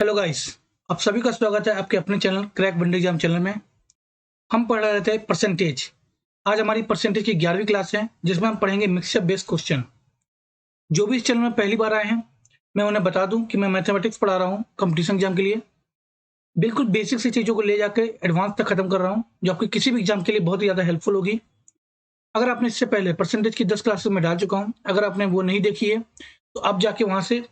Hello guys, आप सभी का स्वागत है आपके अपने channel crack bundle exam channel में। हम पढ़ रहे थे परसेंटेज। आज हमारी परसेंटेज की 11वीं क्लास है जिसमें हम पढ़ेंगे मिक्सचर बेस्ड क्वेश्चन। जो भी इस चैनल में पहली बार आए हैं, मैं उन्हें बता दूं कि मैं मैथमेटिक्स पढ़ा रहा हूं कंपटीशन एग्जाम के लिए। बिल्कुल बेसिक सी चीज़ों को ले जाकर एडवांस तक खत्म कर रहा हूँ, जो आपकी किसी भी एग्जाम के लिए बहुत ही ज़्यादा हेल्पफुल होगी। अगर आपने इससे पहले परसेंटेज की 10 क्लासेस में डाल चुका हूँ, अगर आपने वो नहीं देखी है तो आप जाके वहाँ से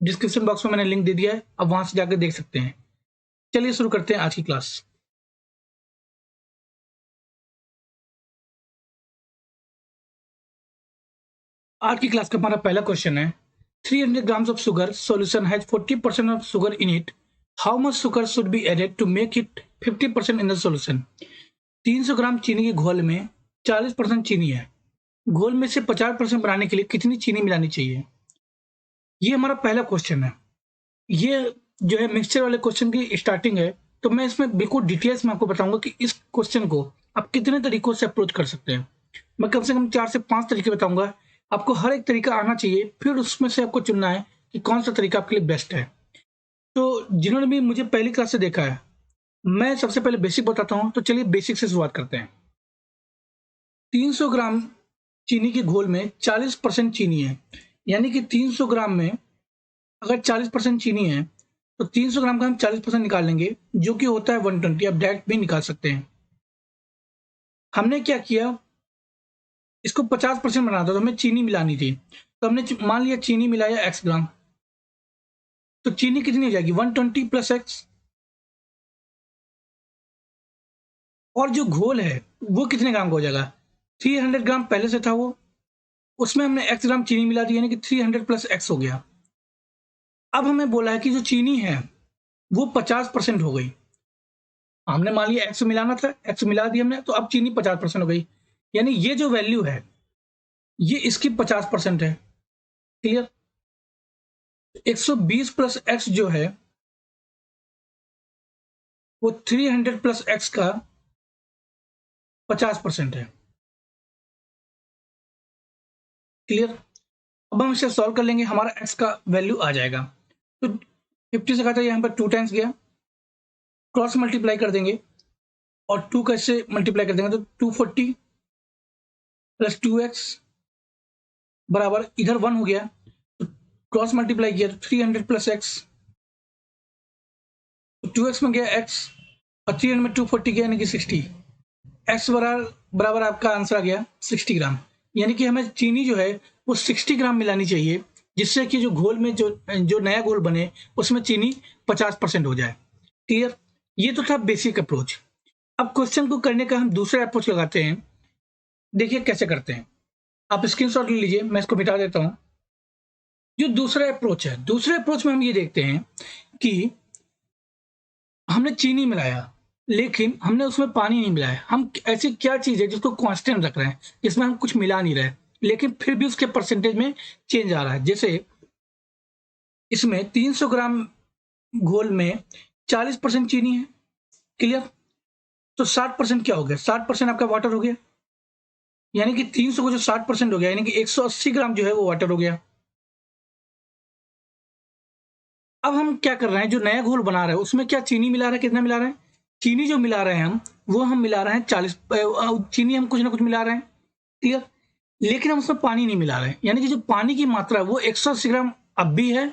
डिस्क्रिप्शन बॉक्स में मैंने लिंक दे दिया है, आप वहाँ से जाकर देख सकते हैं। चलिए शुरू करते हैं आज की क्लास। आज की क्लास का हमारा पहला क्वेश्चन है 300 grams of sugar solution has 40% of sugar in it. How much sugar should be added to make it 50% in the solution? 300 ग्राम चीनी के घोल में 40% चीनी है। घोल में से 50% बनाने के लिए कितनी चीनी मिलानी चाहिए? ये हमारा पहला क्वेश्चन है। ये जो है मिक्सचर वाले क्वेश्चन की स्टार्टिंग है, तो मैं इसमें बिल्कुल डिटेल्स में आपको बताऊंगा कि इस क्वेश्चन को आप कितने तरीकों से अप्रोच कर सकते हैं। मैं कम से कम 4 से 5 तरीके बताऊंगा। आपको हर एक तरीका आना चाहिए, फिर उसमें से आपको चुनना है कि कौन सा तरीका आपके लिए बेस्ट है। तो जिन्होंने भी मुझे पहली क्लास से देखा है, मैं सबसे पहले बेसिक बताता हूँ। तो चलिए बेसिक से शुरुआत करते हैं। 300 ग्राम चीनी के घोल में 40% चीनी है, यानी कि 300 ग्राम में अगर 40% चीनी है तो 300 ग्राम का हम 40% निकाल लेंगे, जो कि होता है 120। आप डायरेक्ट भी निकाल सकते हैं। हमने क्या किया, इसको 50% बनाना था तो हमें चीनी मिलानी थी, तो हमने मान लिया चीनी मिलाया x ग्राम, तो चीनी कितनी हो जाएगी 120 प्लस x। और जो घोल है वो कितने ग्राम का हो जाएगा, 300 ग्राम पहले से था वो, उसमें हमने x ग्राम चीनी मिला दी, यानी कि 300 प्लस x हो गया। अब हमें बोला है कि जो चीनी है वो 50% हो गई। हमने मान लिया x मिलाना था, x मिला दिया हमने, तो अब चीनी 50% हो गई, यानी ये जो वैल्यू है ये इसकी 50% है। क्लियर? 120 प्लस x जो है वो 300 प्लस x का 50% है। क्लियर? अब हम इसे सॉल्व कर लेंगे, हमारा x का वैल्यू आ जाएगा। तो 50 से घटा यहाँ पर 2 टाइम्स गया, क्रॉस मल्टीप्लाई कर देंगे और 2 कैसे मल्टीप्लाई कर देंगे, तो 240 प्लस 2x बराबर इधर 1 हो गया, तो क्रॉस मल्टीप्लाई किया तो 300 प्लस x, तो 2x में गया x और 300 में 240 गया, यानी कि 60। x बराबर आपका आंसर आ गया 60 ग्राम। यानी कि हमें चीनी जो है वो 60 ग्राम मिलानी चाहिए, जिससे कि जो घोल में जो नया घोल बने उसमें चीनी 50% हो जाए। क्लियर? ये तो था बेसिक अप्रोच। अब क्वेश्चन को करने का हम दूसरा अप्रोच लगाते हैं। देखिए कैसे करते हैं, आप स्क्रीनशॉट ले लीजिए, मैं इसको मिटा देता हूं। जो दूसरा अप्रोच है, दूसरे अप्रोच में हम ये देखते हैं कि हमने चीनी मिलाया लेकिन हमने उसमें पानी नहीं मिलाया। हम ऐसी क्या चीज है जिसको कांस्टेंट रख रहे हैं, जिसमें हम कुछ मिला नहीं रहे, लेकिन फिर भी उसके परसेंटेज में चेंज आ रहा है। जैसे इसमें 300 ग्राम घोल में 40% चीनी है। क्लियर? तो 60% क्या हो गया, 60% आपका वाटर हो गया, यानी कि 300 को जो 60% हो गया, यानी कि 180 ग्राम जो है वो वाटर हो गया। अब हम क्या कर रहे हैं, जो नया घोल बना रहे हैं उसमें क्या चीनी मिला रहे हैं, कितना मिला रहे हैं, चीनी जो मिला रहे हैं हम मिला रहे हैं 40, चीनी हम कुछ ना कुछ मिला रहे हैं। क्लियर? लेकिन हम उसमें पानी नहीं मिला रहे हैं, यानी कि जो पानी की मात्रा है वो 180 ग्राम अब भी है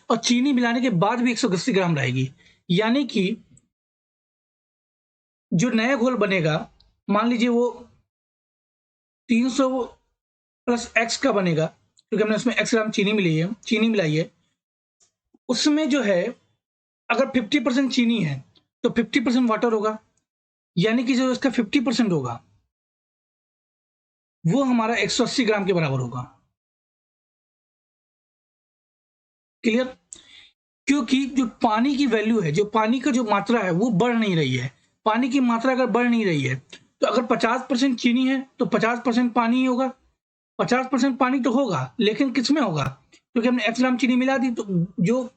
और चीनी मिलाने के बाद भी 180 ग्राम रहेगी। यानी कि जो नया घोल बनेगा, मान लीजिए वो 300 प्लस x का बनेगा, क्योंकि हमने उसमें x ग्राम चीनी मिलाई है। उसमें जो है अगर 50% चीनी है तो 50% वाटर होगा, यानी कि जो इसका 50% होगा वो हमारा 180 ग्राम के बराबर होगा। क्लियर? क्योंकि जो पानी की वैल्यू है, जो पानी का जो मात्रा है वो बढ़ नहीं रही है। पानी की मात्रा अगर बढ़ नहीं रही है तो अगर 50% चीनी है तो 50% पानी ही होगा। 50% पानी तो होगा, लेकिन किसमें होगा, क्योंकि हमने x ग्राम चीनी मिला दी, तो जो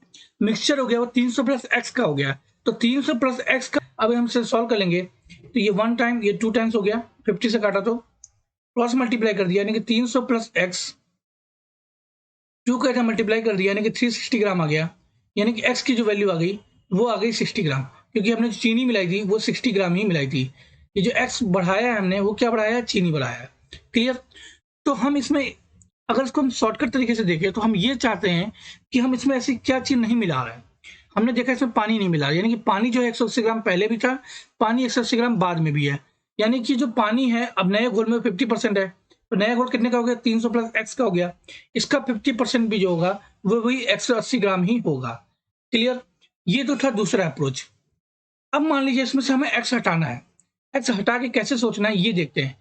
मिक्सचर हो गया वो 300 प्लस x का हो गया। तो 300 प्लस x का अब हम इसे सॉल्व कर लेंगे, तो ये 1 टाइम, ये 2 टाइम्स हो गया, 50 से काटा तो क्रॉस मल्टीप्लाई कर दिया, यानी कि 300 प्लस x 2 का मल्टीप्लाई कर दिया, यानी कि 360 ग्राम आ गया। यानी कि x की जो वैल्यू आ गई वो आ गई 60 ग्राम, क्योंकि हमने जो चीनी मिलाई थी वो 60 ग्राम ही मिलाई थी। ये जो x बढ़ाया है हमने वो क्या बढ़ाया है, चीनी बढ़ाया है। क्लियर। तो हम इसमें अगर इसको हम शॉर्टकट तरीके से देखें तो हम ये चाहते हैं कि हम इसमें ऐसी क्या चीज नहीं मिला रहे हैं। हमने देखा इसमें पानी नहीं मिला, यानी कि पानी जो है 180 ग्राम पहले भी था, पानी 180 ग्राम बाद में भी है। यानी कि जो पानी है अब नए घोल में 50% है, तो नया घोल कितने का हो गया, 300 प्लस एक्स का हो गया। इसका 50% भी जो होगा वो वही 180 ग्राम ही होगा। क्लियर। ये तो था दूसरा अप्रोच। अब मान लीजिए इसमें से हमें एक्स हटाना है। एक्स हटा के कैसे सोचना है ये देखते हैं।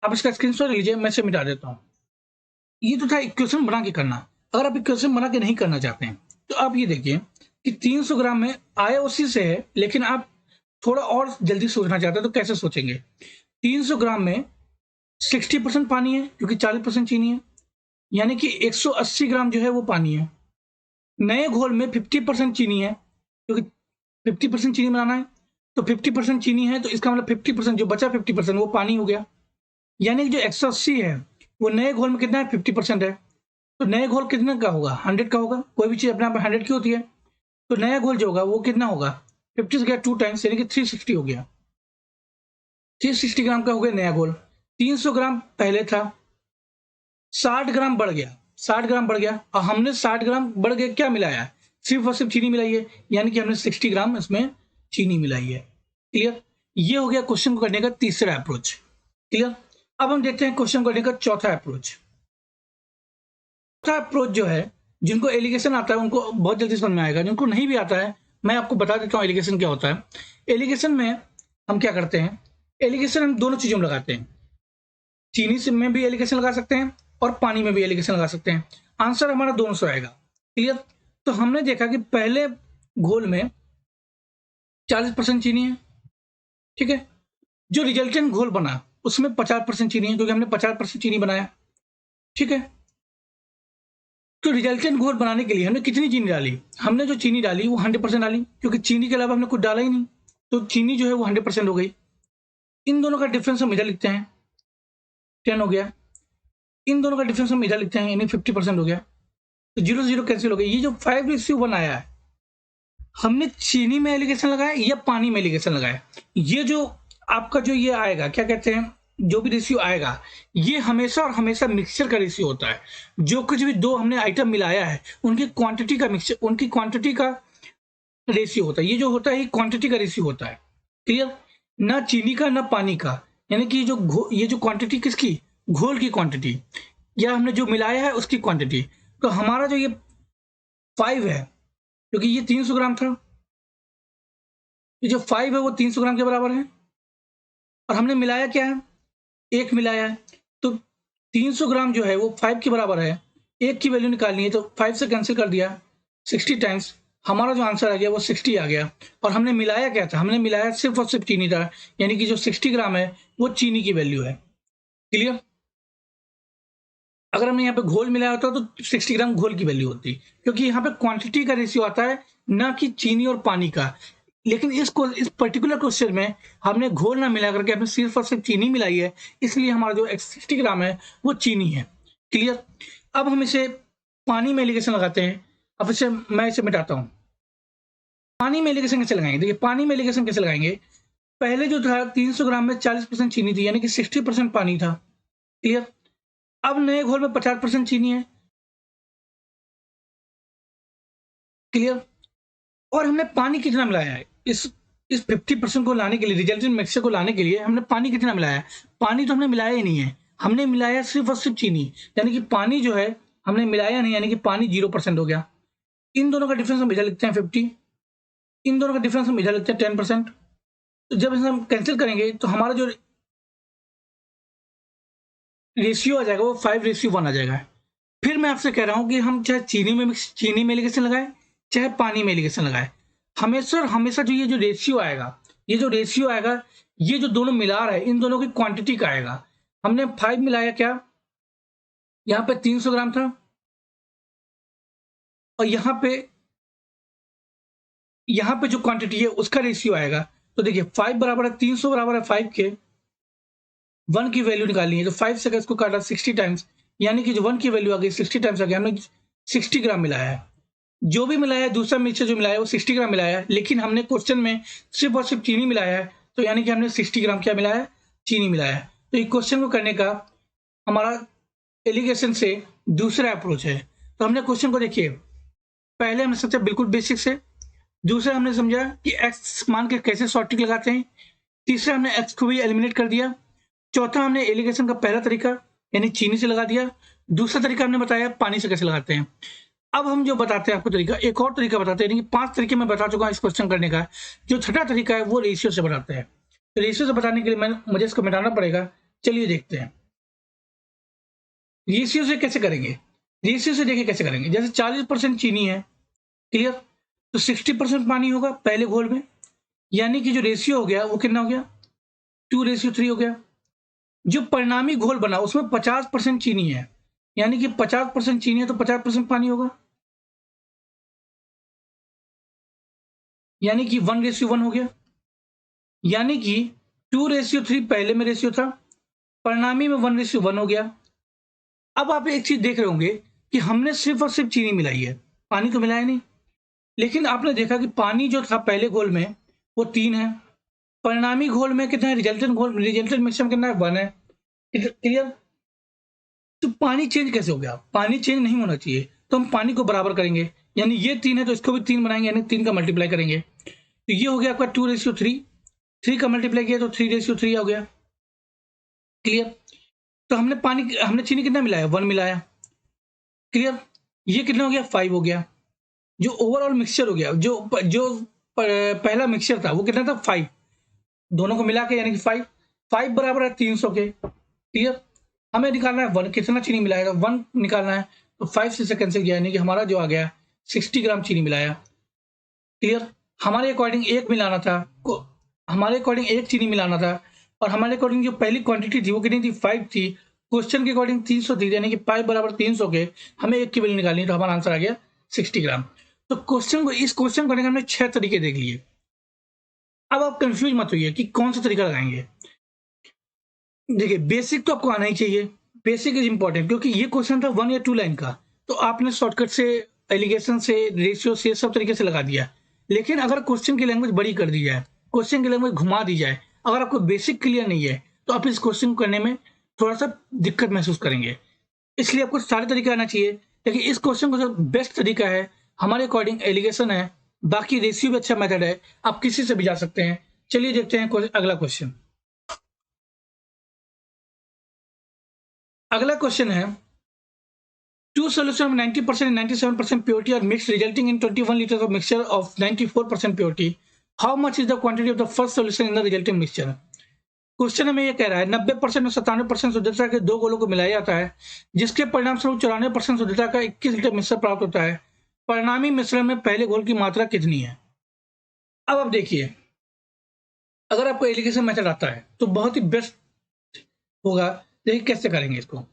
आप इसका स्क्रीनशॉट लीजिए, मैं इसे मिटा देता हूँ। ये तो था इक्वेशन बना के करना। अगर आप इक्वेशन बना के नहीं करना चाहते हैं तो आप ये देखिए कि 300 ग्राम में आया उसी से है, लेकिन आप थोड़ा और जल्दी सोचना चाहते हैं तो कैसे सोचेंगे। 300 ग्राम में 60% पानी है क्योंकि 40% चीनी है, यानी कि 180 ग्राम जो है वो पानी है। नए घोल में 50% चीनी है क्योंकि 50% चीनी बनाना है, तो 50% चीनी है तो इसका मतलब 50% जो बचा 50% वो पानी हो गया। यानी कि जो 180 है वो नए घोल में कितना है, 50% है। तो नए घोल कितने का होगा, 100 का होगा। कोई भी चीज अपने आप में 100 की होती है, तो नया घोल जो होगा वो कितना होगा, 50 से गया 2 टाइम्स, यानी कि 360 हो गया। 360 ग्राम का हो गया नया घोल। 300 ग्राम पहले था, 60 ग्राम बढ़ गया, 60 ग्राम बढ़ गया, और हमने 60 ग्राम बढ़ गया क्या मिलाया, सिर्फ और सिर्फ चीनी मिलाई है, यानी कि हमने 60 ग्राम इसमें चीनी मिलाई है। क्लियर। ये हो गया क्वेश्चन को करने का तीसरा अप्रोच। क्लियर। अब हम देखते हैं क्वेश्चन करने का चौथा अप्रोच। चौथा अप्रोच जो है, जिनको एलिगेशन आता है उनको बहुत जल्दी समझ में आएगा, जिनको नहीं भी आता है मैं आपको बता देता हूँ एलिगेशन क्या होता है। एलिगेशन में हम क्या करते हैं, एलिगेशन हम दोनों चीजों में लगाते हैं। चीनी से में भी एलिगेशन लगा सकते हैं और पानी में भी एलिगेशन लगा सकते हैं। आंसर हमारा दोनों से आएगा। क्लियर। तो हमने देखा कि पहले घोल में 40% चीनी है, ठीक है। जो रिजल्टेंट घोल बना उसमें 50% चीनी है, क्योंकि हमने 50% चीनी बनाया, ठीक है। तो रिजल्टेंट घोल बनाने के लिए हमने कितनी चीनी डाली, हमने जो चीनी डाली वो 100% डाली, क्योंकि चीनी के अलावा हमने कुछ डाला ही नहीं, तो चीनी जो है वो 100% हो गई। इन दोनों का डिफरेंस हम इधर लिखते हैं, 10 हो गया। इन दोनों का डिफरेंस हम इधर लिखते हैं, यानी 50% हो गया। तो 0 0 कैंसिल हो गई। ये जो 5:1 आया है, हमने चीनी में एलिगेशन लगाया या पानी में एलिगेशन लगाया। ये जो आपका जो ये आएगा क्या कहते हैं, जो भी रेशियो आएगा ये हमेशा और हमेशा मिक्सचर का रेशियो होता है। जो कुछ भी दो हमने आइटम मिलाया है उनकी क्वांटिटी का मिक्सचर, उनकी क्वांटिटी का रेशियो होता है। ये जो होता है ये क्वांटिटी का रेशियो होता है। क्लियर। ना चीनी का ना पानी का, यानी कि ये जो क्वांटिटी किसकी, घोल की क्वांटिटी, या हमने जो मिलाया है उसकी क्वांटिटी। तो हमारा जो ये 5 है, क्योंकि ये 300 ग्राम था, ये जो 5 है वो 300 ग्राम के बराबर है, और हमने मिलाया क्या है, एक मिलाया है। तो 300 ग्राम जो है वो 5 के बराबर है। एक की वैल्यू निकालनी है तो 5 से कैंसिल कर दिया, 60 टाइम्स हमारा जो आंसर आ गया वो 60 आ गया। और हमने मिलाया क्या था, हमने मिलाया सिर्फ और सिर्फ चीनी था, यानी कि जो 60 ग्राम है वो चीनी की वैल्यू है। क्लियर। अगर हमने यहाँ पे घोल मिलाया होता तो 60 ग्राम घोल की वैल्यू होती, क्योंकि यहाँ पे क्वांटिटी का रेशियो आता है ना कि चीनी और पानी का। लेकिन इस पर्टिकुलर क्वेश्चन में हमने घोल ना मिला करके हमने सिर्फ और सिर्फ चीनी मिलाई है, इसलिए हमारा जो 60 ग्राम है वो चीनी है। क्लियर। अब हम इसे पानी में एलिगेशन लगाते हैं। अब इसे मैं इसे मिटाता हूँ। पानी में एलिगेशन कैसे लगाएंगे, देखिए पानी में एलिगेशन कैसे लगाएंगे। पहले जो था 300 ग्राम में 40% चीनी थी, यानी कि 60% पानी था। क्लियर। अब नए घोल में 50% चीनी है। क्लियर। और हमने पानी कितना मिलाया है, इस 50% को लाने के लिए, रिजल्टेंट मिक्सचर को लाने के लिए हमने पानी कितना मिलाया है, पानी तो हमने मिलाया ही नहीं है। हमने मिलाया सिर्फ और सिर्फ चीनी, यानी कि पानी जो है हमने मिलाया नहीं, यानी कि पानी 0% हो गया। इन दोनों का डिफरेंस हम इधर लिखते हैं 50, इन दोनों का डिफरेंस हम इधर लिखते हैं 10%। तो जब इसे हम कैंसिल करेंगे तो हमारा जो रेशियो आ जाएगा वो 5:1 आ जाएगा। फिर मैं आपसे कह रहा हूं कि हम चाहे चीनी में एलिगेशन लगाए चाहे पानी में एलिगेशन लगाए, हमेशा और हमेशा जो ये जो रेशियो आएगा, ये जो रेशियो आएगा, ये जो दोनों मिला रहा है इन दोनों की क्वांटिटी का आएगा। हमने 5 मिलाया क्या, यहाँ पे 300 ग्राम था, और यहाँ पे जो क्वांटिटी है उसका रेशियो आएगा। तो देखिए 5 बराबर है 300 बराबर है 5 के, 1 की वैल्यू निकालनी है तो 5 से इसको काटा 60 टाइम्स, यानी कि जो 1 की वैल्यू आ गई 60 टाइम्स आ गया, हमने 60 ग्राम मिलाया है। जो भी मिलाया है, दूसरा मिक्सचर जो मिलाया है वो 60 ग्राम मिलाया है, लेकिन हमने क्वेश्चन में सिर्फ और सिर्फ चीनी मिलाया है, तो यानी कि हमने 60 ग्राम क्या मिलाया है, चीनी मिलाया है। तो ये क्वेश्चन को करने का हमारा एलिगेशन से दूसरा अप्रोच है। तो हमने क्वेश्चन को देखिए, पहले हमने सोचा बिल्कुल बेसिक से, दूसरा हमने समझा कि एक्स मान के कैसे शॉर्ट लगाते हैं, तीसरा हमने एक्स को भी एलिमिनेट कर दिया, चौथा हमने एलिगेशन का पहला तरीका यानी चीनी से लगा दिया, दूसरा तरीका हमने बताया पानी से कैसे लगाते हैं। अब हम जो बताते हैं आपको तरीका, एक और तरीका बताते हैं, यानी कि 5 तरीके मैं बता चुका हूँ इस क्वेश्चन करने का। जो छठा तरीका है वो रेशियो से बताते हैं। तो रेशियो से बताने के लिए मुझे इसको मिटाना पड़ेगा। चलिए देखते हैं रेशियो से कैसे करेंगे। रेशियो से देखिए कैसे करेंगे, जैसे 40% चीनी है, क्लियर, तो 60% पानी होगा पहले घोल में, यानी कि जो रेशियो हो गया वो कितना हो गया, 2:3 हो गया। जो परिणामी घोल बना उसमें 50% चीनी है, यानी कि 50% चीनी है तो 50% पानी होगा, यानी कि 1:1 हो गया, यानी कि 2:3 पहले में रेशियो था, परिणामी में 1:1 हो गया। अब आप एक चीज देख रहे होंगे कि हमने सिर्फ और सिर्फ चीनी मिलाई है, पानी तो मिलाया नहीं, लेकिन आपने देखा कि पानी जो था पहले घोल में वो 3 है, परिणामी घोल में कितना है, रिजल्टेंट मिक्सचर में कितना है, 1 है, क्लियर। तो पानी चेंज कैसे हो गया, पानी चेंज नहीं होना चाहिए, तो हम पानी को बराबर करेंगे, यानी ये 3 है तो इसको भी 3 बनाएंगे, यानी 3 का मल्टीप्लाई करेंगे, तो ये हो गया आपका 2:3, 3 का मल्टीप्लाई किया तो 3:3 हो गया, क्लियर। तो हमने चीनी कितना मिलाया, 1 मिलाया, क्लियर। ये कितना हो गया, 5 हो गया। जो ओवरऑल मिक्सचर हो गया, जो पहला मिक्सचर था वो कितना था, 5, दोनों को मिला के यानी कि 5 बराबर है 300 के, क्लियर। हमें निकालना है 1, कितना चीनी मिलाएगा, 1 निकालना है, तो 5 से कैंसिल किया, यानी कि हमारा जो आ गया 60 ग्राम चीनी मिलाया, क्लियर। हमारे अकॉर्डिंग एक मिलाना था, हमारे अकॉर्डिंग एक चीनी मिलाना था, और हमारे अकॉर्डिंग जो पहली क्वांटिटी थी वो कितनी थी, 5 थी, क्वेश्चन के अकॉर्डिंग 300 थी, यानी कि 5 बराबर 300 के हमें एक की वैल्यू निकालनी, तो हमारा आंसर आ गया 60 ग्राम। तो इस क्वेश्चन करने के हमने 6 तरीके देख लिए। अब आप कंफ्यूज मत होइए कि कौन सा तरीका लगाएंगे। देखिए बेसिक तो आपको आना ही चाहिए, बेसिक इज इंपॉर्टेंट, क्योंकि ये क्वेश्चन था 1 या 2 लाइन का, तो आपने शॉर्टकट से, एलिगेशन से, रेशियो से, सब तरीके से लगा दिया। लेकिन अगर क्वेश्चन की लैंग्वेज बड़ी कर दी जाए, क्वेश्चन की लैंग्वेज घुमा दी जाए, अगर आपको बेसिक क्लियर नहीं है, तो आप इस क्वेश्चन को करने में थोड़ा सा दिक्कत महसूस करेंगे। इसलिए आपको सारे तरीके आना चाहिए, लेकिन इस क्वेश्चन का जो बेस्ट तरीका है हमारे अकॉर्डिंग एलिगेशन है, बाकी रेशियो भी अच्छा मेथड है, आप किसी से भी जा सकते हैं। चलिए देखते हैं अगला क्वेश्चन। अगला क्वेश्चन है, two solutions of 90% and 97% purity are mixed, resulting in 21 liters of mixture of 94% purity. How much is the quantity of the first solution in the resulting mixture? Question हमें ये कह रहा है 90% और 97% शुद्धता के दो गोलों को मिलाया जाता है, जिसके परिणाम स्वरूप 94% शुद्धता का 21 लीटर मिश्रण प्राप्त होता है। परिणामी मिश्रण में पहले घोल की मात्रा कितनी है? अब आप देखिए, अगर आपको एलिगेशन मेथड आता है तो बहुत ही बेस्ट होगा। देखिए कैसे करेंगे इसको।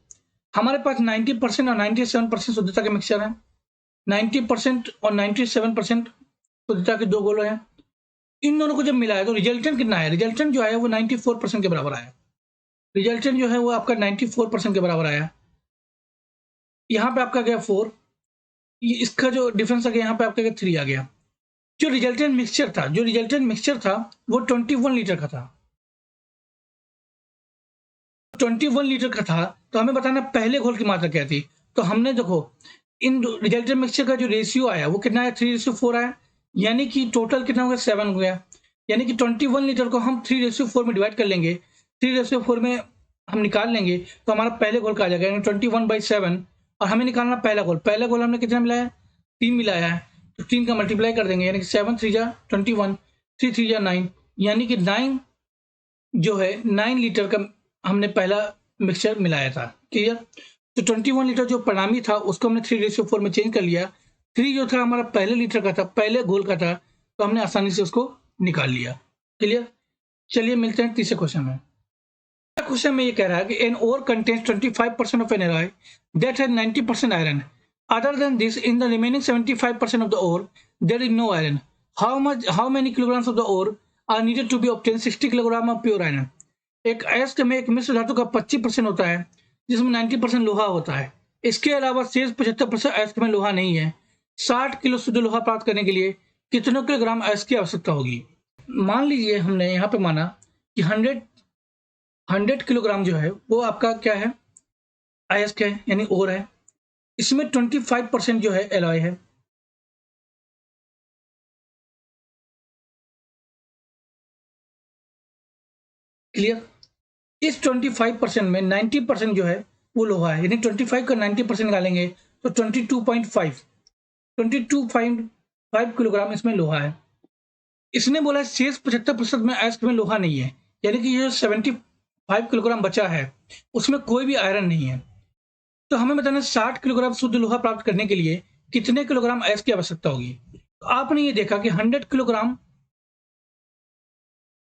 हमारे पास 90% और 97% शुद्धता के मिक्सचर है, 90% और 97% शुद्धता के दो गोले हैं। इन दोनों को जब मिलाया तो रिजल्टेंट कितना है? रिजल्टेंट जो आया वो 94% के बराबर आया। रिजल्टेंट जो है वो आपका 94% के बराबर आया। यहाँ पे आपका गया 4, इसका जो डिफरेंस आ गया यहाँ पे आपका गया 3 आ गया। जो रिजल्टेंट मिक्सचर था वो 21 लीटर का था, 21 लीटर का था, तो हमें बताना पहले घोल की मात्रा क्या थी। तो हमने देखो इन रिजल्टेंट मिक्सचर का जो रेशियो आया वो कितना है, 3:4 आया, यानी कि टोटल कितना हो गया, 7 हो गया। यानी कि 21 लीटर को हम 3:4 में डिवाइड कर लेंगे, 3:4 में हम निकाल लेंगे तो हमारा पहले घोल का आ जाएगा, यानी 21/7। और हमें निकालना पहला घोल हमने कितना मिलाया, 3 मिलाया है, तो 3 का मल्टीप्लाई कर देंगे, यानी कि 7 3 जा 21, 3 3 जा 9, यानी कि 9 जो है 9 लीटर का हमने पहला मिक्सचर मिलाया था, क्लियर। तो 21 लीटर जो परिणामी था उसको हमने 3:4 में चेंज कर लिया। 3 जो था हमारा पहले लीटर का था, पहले घोल का था, तो हमने आसानी से उसको निकाल लिया, क्लियर। चलिए मिलते हैं तीसरे क्वेश्चन में। क्वेश्चन में ये कह रहा है कि an ore contains 25% of an alloy that has 90% iron, other than this in the remaining 75% of the ore there is no iron, how many kilograms of the ore are needed to be obtain 60 kilogram of pure iron. एक अयस्क में एक मिश्र धातु का 25% होता है जिसमें 90% लोहा होता है, इसके अलावा शेष 75% अयस्क में लोहा नहीं है। 60 किलो शुद्ध लोहा प्राप्त करने के लिए कितने किलोग्राम अयस्क की आवश्यकता होगी? मान लीजिए हमने यहाँ पे माना कि 100 किलोग्राम जो है वो आपका क्या है, अयस्क है यानी ओर है। इसमें 25% जो है एलॉय है। क्लियर? इस 25% में 90% जो है वो लोहा है, यानी 25 का 90% निकालेंगे तो 22.5 किलोग्राम इसमें लोहा है। इसने बोला शेष 75% में अयस्क में लोहा नहीं है, यानी कि ये 75 किलोग्राम बचा है उसमें कोई भी आयरन नहीं है। तो हमें बताना 60 किलोग्राम शुद्ध लोहा प्राप्त करने के लिए कितने किलोग्राम अयस्क की आवश्यकता होगी। तो आपने ये देखा कि 100 किलोग्राम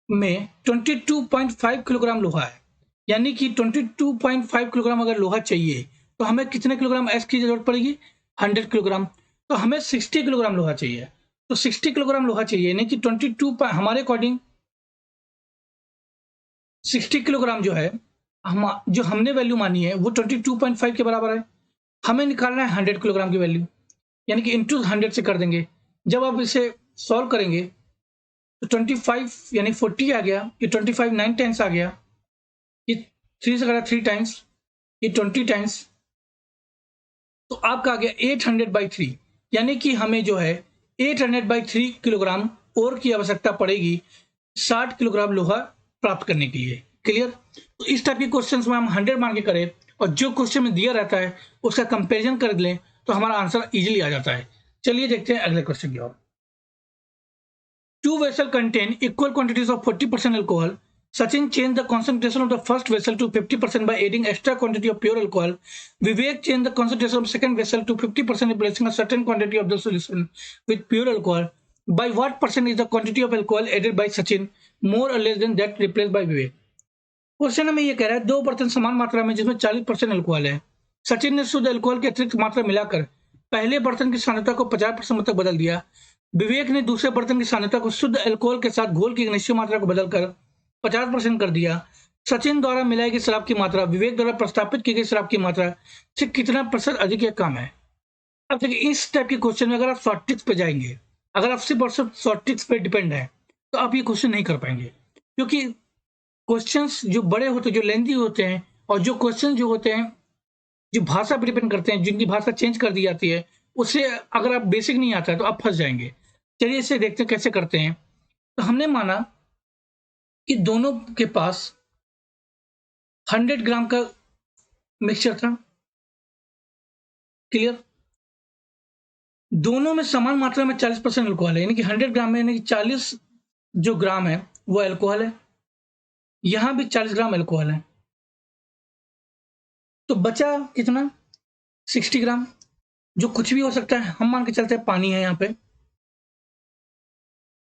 में 22.5 किलोग्राम लोहा है, यानी कि 22.5 किलोग्राम अगर लोहा चाहिए तो हमें कितने किलोग्राम अयस्क की जरूरत पड़ेगी? 100 किलोग्राम। तो हमें 60 किलोग्राम लोहा चाहिए। तो 60 किलोग्राम लोहा चाहिए, यानी कि हमारे अकॉर्डिंग 60 किलोग्राम जो है जो हमने वैल्यू मानी है वो 22.5 के बराबर है। हमें निकालना है 100 किलोग्राम की वैल्यू, यानी कि इंटू 100 से कर देंगे। जब आप इसे सॉल्व करेंगे तो 25 यानी 40 आ गया, ये 25 9 टाइम्स आ गया, ये 3 से करा 3 टाइम्स, ये 20 टाइम्स, तो आपका आ गया 800/3, यानी कि हमें जो है 800/3 किलोग्राम और की आवश्यकता पड़ेगी 60 किलोग्राम लोहा प्राप्त करने के लिए। क्लियर? तो इस टाइप के क्वेश्चंस में हम 100 मान के करें और जो क्वेश्चन में दिया रहता है उसका कंपेरिजन कर लें तो हमारा आंसर इजीली आ जाता है। चलिए देखते हैं अगले क्वेश्चन की ओर। Two vessels contain equal quantities of 40% alcohol. Sachin changed the concentration of the first vessel to 50% by adding extra quantity of pure alcohol. Vivek changed the concentration of second vessel to 50% replacing a certain quantity of the solution with pure alcohol. By what percent is the quantity of alcohol added by Sachin more or less than that replaced by Vivek? Question हमें ये कह रहा है दो बर्तन समान मात्रा में जिसमें 40% अल्कोहल है। सचिन ने शुद्ध अल्कोहल की अतिरिक्त मात्रा मिलाकर पहले बर्तन की सांद्रता को 50% तक बदल दिया। विवेक ने दूसरे बर्तन की सांद्रता को शुद्ध अल्कोहल के साथ घोल की एक निश्चित मात्रा को बदलकर 50% कर दिया। सचिन द्वारा मिलाई गई शराब की मात्रा विवेक द्वारा प्रस्तापित की गई शराब की मात्रा से कितना प्रतिशत अधिक या कम है? अब देखिए इस टाइप के क्वेश्चन में अगर आप शॉर्ट ट्रिक्स पे जाएंगे, अगर आप सिर्फ शॉर्ट ट्रिक्स पे डिपेंड है तो आप ये क्वेश्चन नहीं कर पाएंगे, क्योंकि क्वेश्चंस जो बड़े होते हैं, जो लेंथी होते हैं, और जो क्वेश्चन जो होते हैं जो भाषा पर डिपेंड करते हैं, जिनकी भाषा चेंज कर दी जाती है, उससे अगर आप बेसिक नहीं आता है तो आप फंस जाएंगे। चलिए इसे देखते हैं कैसे करते हैं। तो हमने माना कि दोनों के पास 100 ग्राम का मिक्सचर था। क्लियर? दोनों में समान मात्रा में 40% अल्कोहल है, यानी कि 100 ग्राम में यानी कि 40 जो ग्राम है वो अल्कोहल है, यहां भी 40 ग्राम अल्कोहल है, तो बचा कितना? 60 ग्राम, जो कुछ भी हो सकता है। हम मान के चलते हैं पानी है यहाँ पे,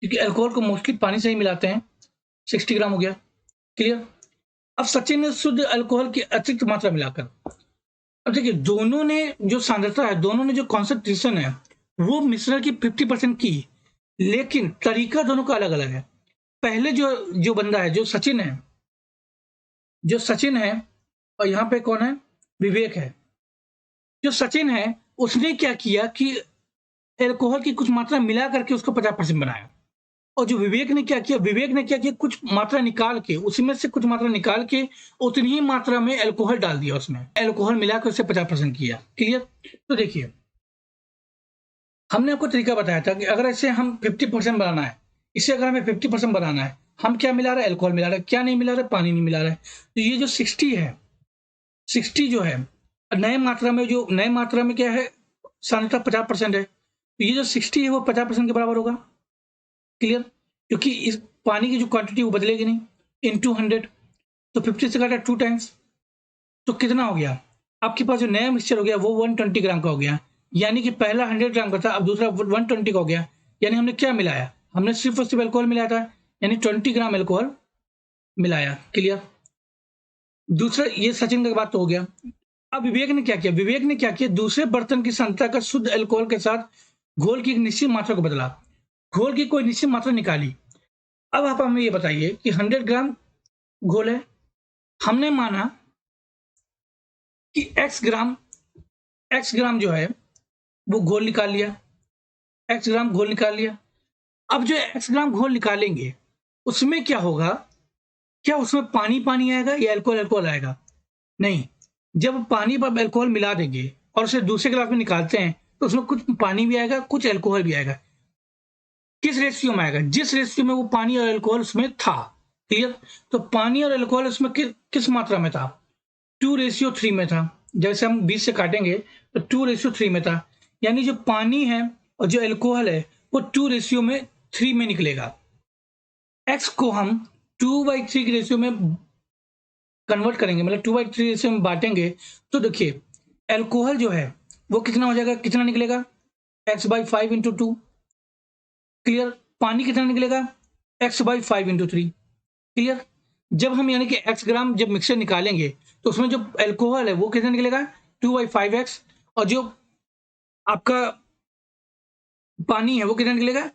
क्योंकि अल्कोहल को मोस्टली पानी से ही मिलाते हैं। 60 ग्राम हो गया। क्लियर? अब सचिन ने शुद्ध अल्कोहल की अतिरिक्त मात्रा मिलाकर, अब देखिए दोनों ने जो सांद्रता है, दोनों ने जो कॉन्सेंट्रेशन है वो मिश्रण की 50% की, लेकिन तरीका दोनों का अलग अलग है। पहले जो बंदा है, जो सचिन है और यहाँ पे कौन है? विवेक है। जो सचिन है उसने क्या किया कि अल्कोहल की कुछ मात्रा मिला करके उसको 50% बनाया, और जो विवेक ने क्या किया, कुछ मात्रा निकाल के, उसमें से कुछ मात्रा निकाल के उतनी ही मात्रा में अल्कोहल डाल दिया, उसमें अल्कोहल मिलाकर उससे 50% किया। क्लियर? तो देखिए हमने आपको तरीका बताया था कि अगर इसे हम 50% बनाना है, इसे अगर हमें 50% बनाना है, हम क्या मिला रहे हैं? अल्कोहल मिला रहे हैं। क्या नहीं मिला रहे? पानी नहीं मिला रहे। तो ये जो 60 है, 60 जो है नए मात्रा में क्या है? सांद्रता 50% है, तो ये जो 60 है वो 50% के बराबर होगा। क्लियर? क्योंकि इस पानी की जो क्वांटिटी वो बदलेगी नहीं, इनटू 100, तो 50 से काटा 2 टाइम्स, तो कितना हो गया? आपके पास जो नया मिक्सचर हो गया वो 120 ग्राम का हो गया, यानी कि पहला 100 ग्राम का था, अब दूसरा 120 का हो गया। यानी हमने क्या मिलाया? हमने सिर्फ और सिर्फ अल्कोहल मिलाया था, यानी 20 ग्राम अल्कोहल मिलाया। क्लियर? दूसरा ये सचिन का बात तो हो गया। अब विवेक ने क्या किया? दूसरे बर्तन की सांद्रता का शुद्ध अल्कोहल के साथ घोल की एक निश्चित मात्रा को बदला, घोल की कोई निश्चित मात्रा निकाली। अब आप हमें ये बताइए कि 100 ग्राम घोल है, हमने माना कि x ग्राम जो है वो घोल निकाल लिया, x ग्राम घोल निकाल लिया। अब जो x ग्राम घोल निकालेंगे उसमें क्या होगा, क्या उसमें पानी आएगा या अल्कोहल आएगा? नहीं। जब पानी पर अल्कोहल मिला देंगे और उसे दूसरे गिलास में निकालते हैं तो उसमें कुछ पानी भी आएगा, कुछ अल्कोहल भी आएगा। किस रेशियो में आएगा? जिस रेशियो में वो पानी और अल्कोहल उसमें था। क्लियर? तो पानी और अल्कोहल उसमें किस मात्रा में था? 2:3 में था। जैसे हम 20 से काटेंगे तो 2:3 में था। यानी जो पानी है और जो अल्कोहल है वो 2:3 में निकलेगा। x को हम 2/3 के रेशियो में कन्वर्ट करेंगे, मतलब 2/3 रेशियो में बांटेंगे तो देखिए अल्कोहल जो है वो कितना हो जाएगा, कितना निकलेगा? x/5 into 2। क्लियर? पानी कितना निकलेगा? x/5 into 3। क्लियर? जब हम यानी कि x ग्राम जब मिक्सचर निकालेंगे तो उसमें जो अल्कोहल है वो कितना निकलेगा? 2/5x। और जो आपका पानी है वो कितना निकलेगा?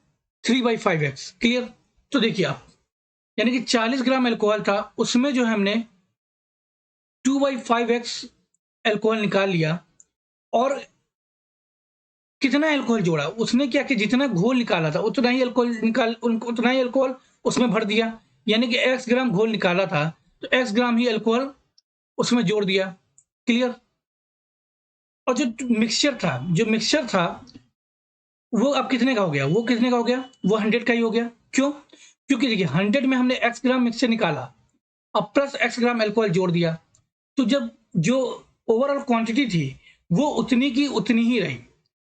3/5x। क्लियर? तो देखिए आप, यानी कि 40 ग्राम अल्कोहल था, उसमें जो हमने 2/5x अल्कोहल निकाल लिया और कितना अल्कोहल जोड़ा? उसने क्या कि जितना घोल निकाला था उतना ही अल्कोहल उसमें भर दिया। यानी कि x ग्राम घोल निकाला था तो x ग्राम ही अल्कोहल उसमें जोड़ दिया। क्लियर? और जो मिक्सचर था वो अब कितने का हो गया? वो कितने का हो गया? वो 100 का ही हो गया। क्यों? क्योंकि देखिए 100 में हमने x ग्राम मिक्सचर निकाला और प्लस x ग्राम अल्कोहल जोड़ दिया, तो जब जो ओवरऑल क्वांटिटी थी वो उतनी की उतनी ही रही,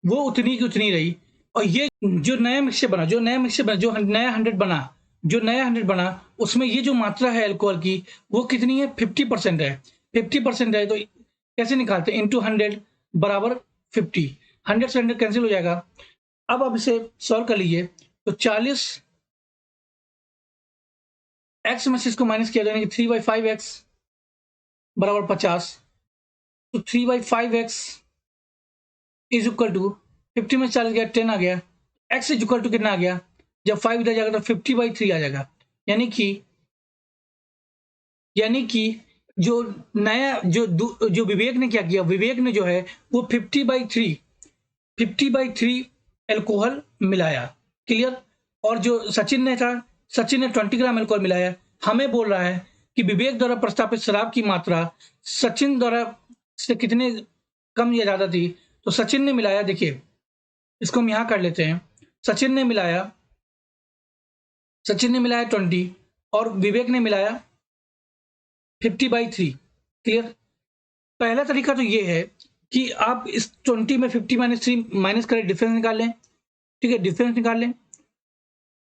वो उतनी की उतनी रही। और ये जो नया मिक्सचर बना, जो नया 100 बना उसमें ये जो मात्रा है अल्कोहल की वो कितनी है? 50% है। 50% है तो कैसे निकालते हैं? इंटू 100 बराबर 50। 100 से 100 कैंसिल हो जाएगा। अब आप इसे सॉल्व कर लीजिए तो 40 x में से इसको माइनस किया जाएगा, 3/5x बराबर 50। तो 3/5x इज इक्वल टू 50 में 40 गया, 10 आ गया। x इज इक्वल टू कितना आ गया? जब 5 इधर जाएगा तो 50/3 आ जाएगा। यानी कि जो नया जो विवेक ने क्या किया, विवेक ने जो है वो 50/3 अल्कोहल मिलाया। क्लियर? और जो सचिन ने 20 ग्राम अल्कोहल मिलाया। हमें बोल रहा है कि विवेक द्वारा प्रस्तावित शराब की मात्रा सचिन द्वारा से कितने कम या ज्यादा थी? तो सचिन ने मिलाया, देखिए इसको हम यहां कर लेते हैं। सचिन ने मिलाया 20 और विवेक ने मिलाया 50/3। क्लियर? पहला तरीका तो ये है कि आप इस 20 में 50-3 माइनस करें, डिफरेंस निकाल लें। ठीक है, डिफरेंस निकाल लें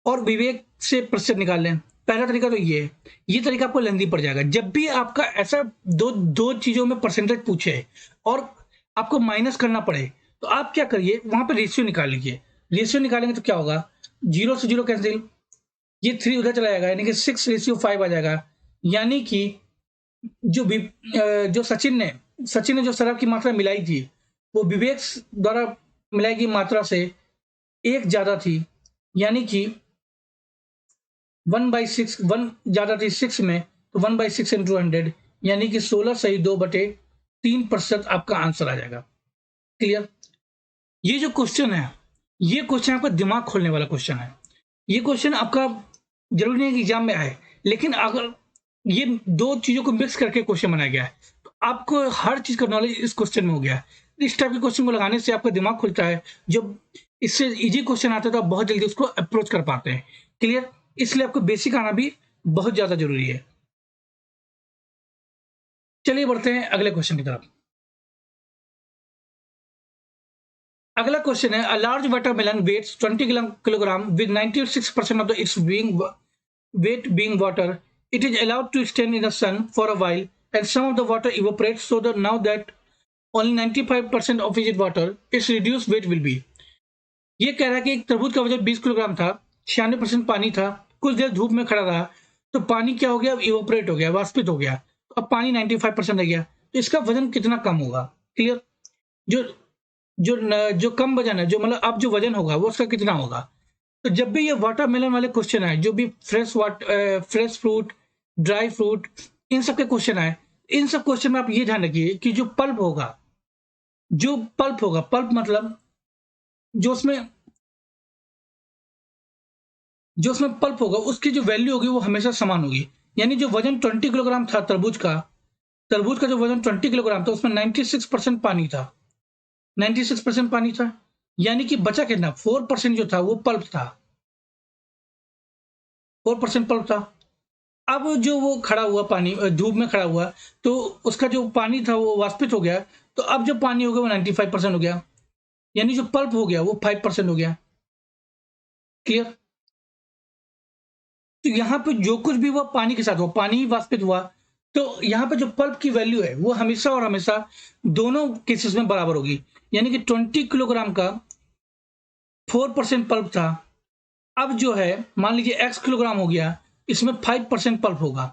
और विवेक से प्रतिशत निकाल लें। पहला तरीका तो ये है। ये तरीका आपको लेंदी पड़ जाएगा। जब भी आपका ऐसा दो चीजों में परसेंटेज पूछे और आपको माइनस करना पड़े तो आप क्या करिए, वहां पर रेशियो निकाल लीजिए। रेशियो निकालेंगे तो क्या होगा? 0 से 0 कैंसिल, ये 3 उधर चला जाएगा, यानी कि 6:5 आ जाएगा। यानी कि जो सचिन ने जो शराब की मात्रा मिलाई थी वो विवेक द्वारा मिलाई गई मात्रा से एक ज्यादा थी। यानी कि 1/6, 1 ज्यादा थी 6 में, तो 1/6 इंटू 100 यानी कि 16 सही 2/3% आपका आंसर आ जाएगा। क्लियर? ये जो क्वेश्चन है, ये क्वेश्चन आपका दिमाग खोलने वाला क्वेश्चन है। ये क्वेश्चन आपका जरूरी नहीं कि एग्जाम में आए, लेकिन अगर ये दो चीजों को मिक्स करके क्वेश्चन बनाया गया है तो आपको हर चीज का नॉलेज इस क्वेश्चन में हो गया है। इस टाइप के क्वेश्चन को लगाने से आपका दिमाग खुलता है। जब इससे इजी क्वेश्चन आता है तो आप बहुत जल्दी उसको अप्रोच कर पाते हैं। क्लियर? इसलिए आपको बेसिक आना भी बहुत ज्यादा जरूरी है। चलिए बढ़ते हैं अगले क्वेश्चन की तरफ। अगला क्वेश्चन है, a large watermelon weighs 20 kilogram with 96% of the its weight being water. It is allowed to stand in the sun for a while and some of the water evaporates, so that now that only 95% of its water, its reduced weight will be. ये कह रहा है कि एक तरबूज का वजन 20 kilogram था, 96% पानी था, कुछ देर धूप में खड़ा रहा तो पानी क्या हो गया? इवोपरेट हो गया, वाष्पित हो गया। तो अब पानी 95% रह गया, तो इसका वजन कितना कम होगा? क्लियर? जो जो कम वजन है, जो मतलब अब जो वजन होगा वो उसका कितना होगा? तो जब भी ये वाटरमेलन वाले क्वेश्चन आए, जो भी फ्रेश फ्रूट, ड्राई फ्रूट, इन सब के क्वेश्चन आए, इन सब क्वेश्चन में आप ये ध्यान रखिए कि जो पल्प होगा, पल्प मतलब जो उसमें जो उसमें पल्प होगा उसकी जो वैल्यू होगी वो हमेशा समान होगी। यानी जो वजन 20 किलोग्राम था तरबूज का जो वजन 20 किलोग्राम था उसमें 96% पानी था। 96% पानी था, यानी कि बचा कितना, 4% जो था वो पल्प था। 4% पल्प था। अब जो वो खड़ा हुआ पानी धूप में खड़ा हुआ, तो उसका जो पानी था वो वाष्पित हो गया। तो अब जो पानी हो गया वो 95% हो गया, यानी जो पल्प हो गया वो 5% हो गया। क्लियर? तो यहाँ पे जो कुछ भी हुआ पानी के साथ हुआ, पानी ही वाष्पित हुआ। तो यहाँ पे जो पल्प की वैल्यू है वो हमेशा और हमेशा दोनों केसेस में बराबर होगी। यानी कि 20 किलोग्राम का 4% पल्प था। अब जो है मान लीजिए x किलोग्राम हो गया, इसमें 5% पल्प होगा।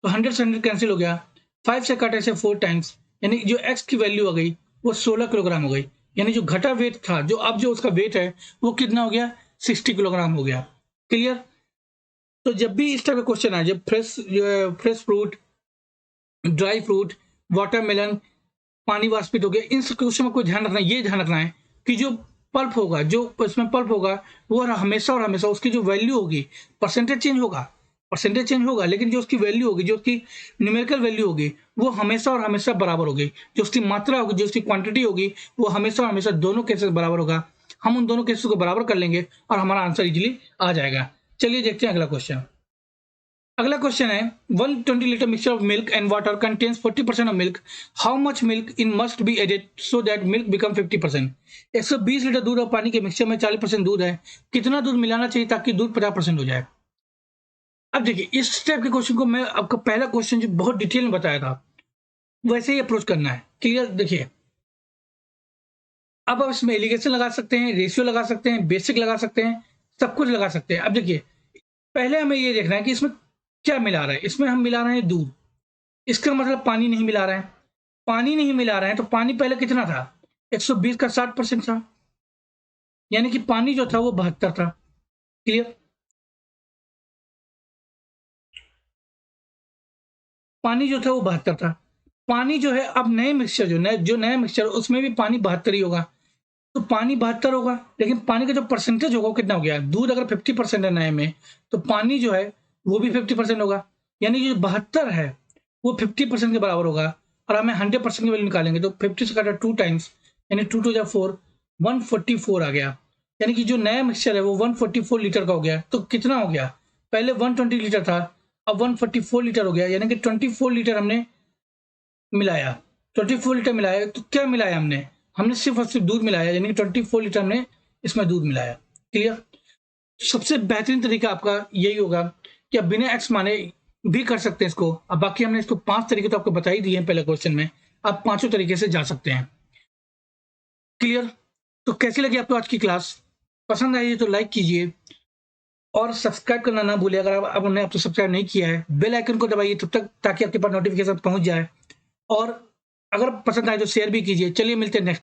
तो 100 से 100 कैंसिल हो गया, 5 से काटे से 4 टाइम्स, यानी जो x की वैल्यू आ गई वो 16 किलोग्राम हो गई। यानी जो घटा वेट था, जो अब जो उसका वेट है वो कितना हो गया, 60 किलोग्राम हो गया। क्लियर? तो जब भी इस टाइप का क्वेश्चन आए, जब fresh fruit, dry fruit, watermelon, पानी वाष्पित हो गया, इन सब क्वेश्चन में कोई ध्यान रखना, ये ध्यान रखना है कि जो पल्प होगा, जो इसमें पल्प होगा, वो हमेशा और हमेशा उसकी जो वैल्यू होगी, परसेंटेज चेंज होगा, लेकिन जो उसकी वैल्यू होगी, जो उसकी न्यूमेरिकल वैल्यू होगी, वो हमेशा और हमेशा बराबर होगी। जो उसकी मात्रा होगी, जो उसकी क्वांटिटी होगी, वो हमेशा और हमेशा दोनों केसेस बराबर होगा। हम उन दोनों केसेस को बराबर कर लेंगे और हमारा आंसर इजिली आ जाएगा। चलिए देखते हैं अगला क्वेश्चन। अगला क्वेश्चन है 120 litre mixture of milk and water contains 40% of milk, how much milk in must be added so that milk become 50%। 120 litre दूध और पानी के मिक्सचर में 40% दूध है, कितना दूध मिलाना चाहिए ताकि दूध 50% हो जाए। अब देखिए, इस टाइप के क्वेश्चन को मैं आपका पहला क्वेश्चन जो बहुत डिटेल में बताया था वैसे ही अप्रोच करना है। क्लियर? देखिए, अब आप इसमें एलिगेशन लगा सकते हैं, रेशियो लगा सकते हैं, बेसिक लगा सकते हैं, सब कुछ लगा सकते हैं। अब देखिए, पहले हमें ये देखना है कि इसमें क्या मिला रहा है। इसमें हम मिला रहे हैं दूध, इसका मतलब पानी नहीं मिला रहे हैं। पानी नहीं मिला रहे हैं तो पानी पहले कितना था, 120 का 60% था, यानी कि पानी जो था वो 72 था। क्लियर? पानी जो था वो 72 था। पानी जो है, अब नए मिक्सचर जो नया मिक्सचर उसमें भी पानी 72 ही होगा। तो पानी 72 होगा, लेकिन पानी का जो परसेंटेज होगा वो कितना हो गया, दूध अगर 50% है नए में, तो पानी जो है वो भी 50% होगा। यानी जो 72 है वो 50% के बराबर होगा। और हमें 100% की वैल्यू निकालेंगे तो 50 से काटा 2 टाइम्स, यानी 2 टू जा 4, 144 आ गया। यानी कि जो नया मिक्सचर है वो 144 लीटर का हो गया। तो कितना हो गया, पहले 120 लीटर था, अब 144 लीटर हो गया। यानी कि 24 लीटर हमने मिलाया। 24 लीटर मिलाया तो क्या मिलाया हमने, हमने सिर्फ और सिर्फ दूध मिलाया, यानी कि 24 लीटर हमने इसमें दूध मिलाया। क्लियर? सबसे बेहतरीन तरीका आपका यही होगा कि आप बिना एक्स माने भी कर सकते हैं इसको। अब बाकी हमने इसको 5 तरीके तो आपको बता ही दिए हैं पहले क्वेश्चन में, आप पांचों तरीके से जा सकते हैं। क्लियर? तो कैसी लगी आपको आज की क्लास? पसंद आई है तो लाइक कीजिए और सब्सक्राइब करना ना भूलिए। अगर आप आपने अब तो सब्सक्राइब नहीं किया है, बेल आइकन को दबाइए तब तक, ताकि आपके पास नोटिफिकेशन पहुंच जाए। और अगर पसंद आए तो शेयर भी कीजिए। चलिए मिलते हैं नेक्स्ट